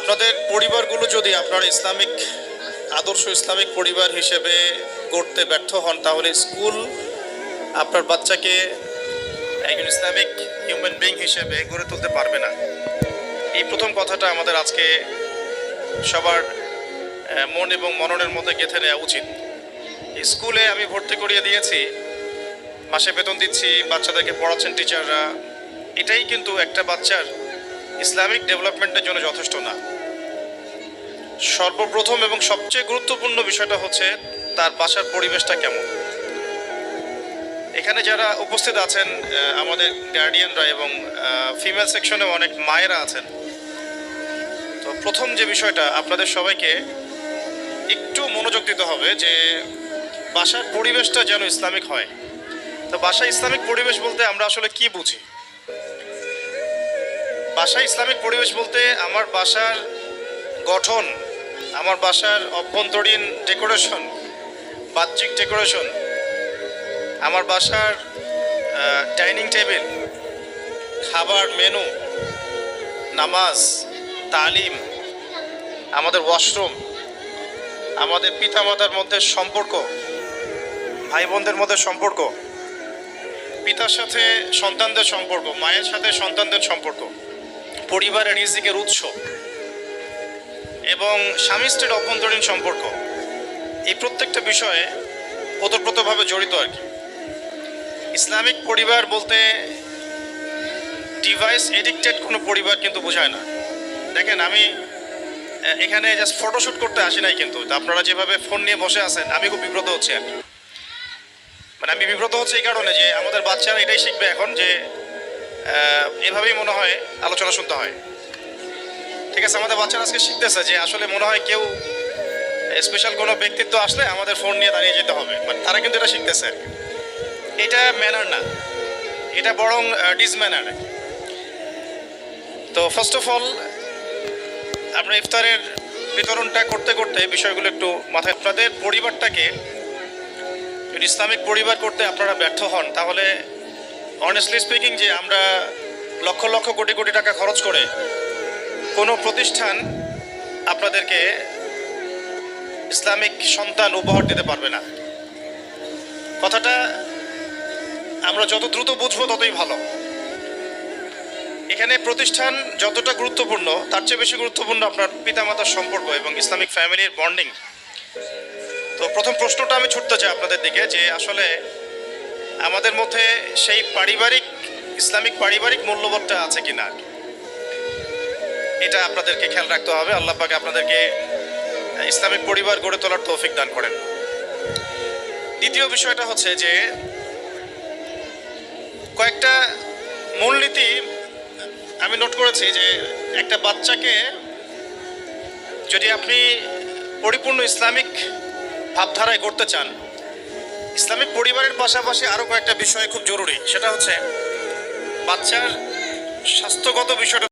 আপনাদের পরিবারগুলো যদি আপনারা ইসলামিক আদর্শ ইসলামিক পরিবার হিসেবে গড়তে ব্যর্থ হন, তাহলে স্কুল আপনার বাচ্চাকে একজন ইসলামিক হিউম্যান বিং হিসেবে গড়ে তুলতে পারবে না। এই প্রথম কথাটা আমাদের আজকে সবার মন এবং মননের মধ্যে গেঁথে নেওয়া উচিত। স্কুলে আমি ভর্তি করিয়ে দিয়েছি, মাসে বেতন দিচ্ছি, বাচ্চাদেরকে পড়াচ্ছেন টিচাররা, এটাই কিন্তু একটা বাচ্চার ইসলামিক ডেভেলপমেন্টের জন্য যথেষ্ট না। সর্বপ্রথম এবং সবচেয়ে গুরুত্বপূর্ণ বিষয়টা হচ্ছে তার বাসার পরিবেশটা কেমন। এখানে যারা উপস্থিত আছেন আমাদের গার্ডিয়ানরা এবং ফিমেল সেকশনে অনেক মায়েরা আছেন, তো প্রথম যে বিষয়টা আপনাদের সবাইকে একটু মনোযোগ দিতে হবে যে বাসার পরিবেশটা যেন ইসলামিক হয়। তো বাসায় ইসলামিক পরিবেশ বলতে আমরা আসলে কি বুঝি? বাসায় ইসলামিক পরিবেশ বলতে আমার বাসার গঠন, আমার বাসার অভ্যন্তরীণ ডেকোরেশন, বাহ্যিক ডেকোরেশন, আমার বাসার ডাইনিং টেবিল, খাবার মেনু, নামাজ, তালিম, আমাদের ওয়াশরুম, আমাদের পিতামাতার মধ্যে সম্পর্ক, ভাই বোনদের মধ্যে সম্পর্ক, পিতার সাথে সন্তানদের সম্পর্ক, মায়ের সাথে সন্তানদের সম্পর্ক, পরিবারের রিজিকের উৎস এবং স্বামী স্ত্রীর অভ্যন্তরীণ সম্পর্ক, এই প্রত্যেকটা বিষয়ে ওতপ্রোতভাবে জড়িত আর কি। ইসলামিক পরিবার বলতে ডিভাইস এডিক্টেড কোনো পরিবার কিন্তু বোঝায় না। দেখেন, আমি এখানে জাস্ট ফটোশ্যুট করতে আসি নাই, কিন্তু আপনারা যেভাবে ফোন নিয়ে বসে আছেন আমি খুব বিব্রত হচ্ছি আর কি। মানে আমি বিব্রত হচ্ছে এই কারণে যে আমাদের বাচ্চারা এটাই শিখবে এখন যে এভাবেই মনে হয় আলোচনা শুনতে হয়। ঠিক আছে, আমাদের বাচ্চারা আজকে শিখতেছে যে আসলে মনে হয় কেউ স্পেশাল কোনো ব্যক্তিত্ব আসলে আমাদের ফোন নিয়ে দাঁড়িয়ে যেতে হবে, মানে তারা কিন্তু এটা শিখতেছে আর কি। এটা ম্যানার না, এটা বরং ডিসম্যানার। তো ফার্স্ট অফ অল আমরা ইফতারের বিতরণটা করতে করতে বিষয়গুলো একটু মাথায়, আপনাদের পরিবারটাকে যদি ইসলামিক পরিবার করতে আপনারা ব্যর্থ হন, তাহলে অনেস্টলি স্পিকিং যে আমরা লক্ষ লক্ষ কোটি কোটি টাকা খরচ করে কোনো প্রতিষ্ঠান আপনাদেরকে ইসলামিক সন্তান উপহার দিতে পারবে না। কথাটা আমরা যত দ্রুত বুঝবো ততই ভালো। এখানে প্রতিষ্ঠান যতটা গুরুত্বপূর্ণ তার চেয়ে বেশি গুরুত্বপূর্ণ আপনার পিতামাতার সম্পর্ক এবং ইসলামিক ফ্যামিলির বন্ডিং। তো প্রথম প্রশ্নটা আমি ছুটতে চাই আপনাদের দিকে যে আসলে আমাদের মধ্যে সেই ইসলামিক পারিবারিক মূল্যবোধটা আছে কিনা, এটা আপনাদেরকে খেয়াল রাখতে হবে। আল্লাহ পাক আপনাদেরকে ইসলামিক পরিবার গড়ে তোলার তৌফিক দান করেন। দ্বিতীয় বিষয়টা হচ্ছে যে কয়েকটা মূলনীতি আমি নোট করেছি যে একটা বাচ্চাকে যদি আপনি পরিপূর্ণ ইসলামিক ভাবধারায় গড়তে চান, ইসলামিক পরিবারের পাশাপাশি আরও কয়েকটা বিষয় খুব জরুরি। সেটা হচ্ছে বাচ্চার স্বাস্থ্যগত বিষয়টা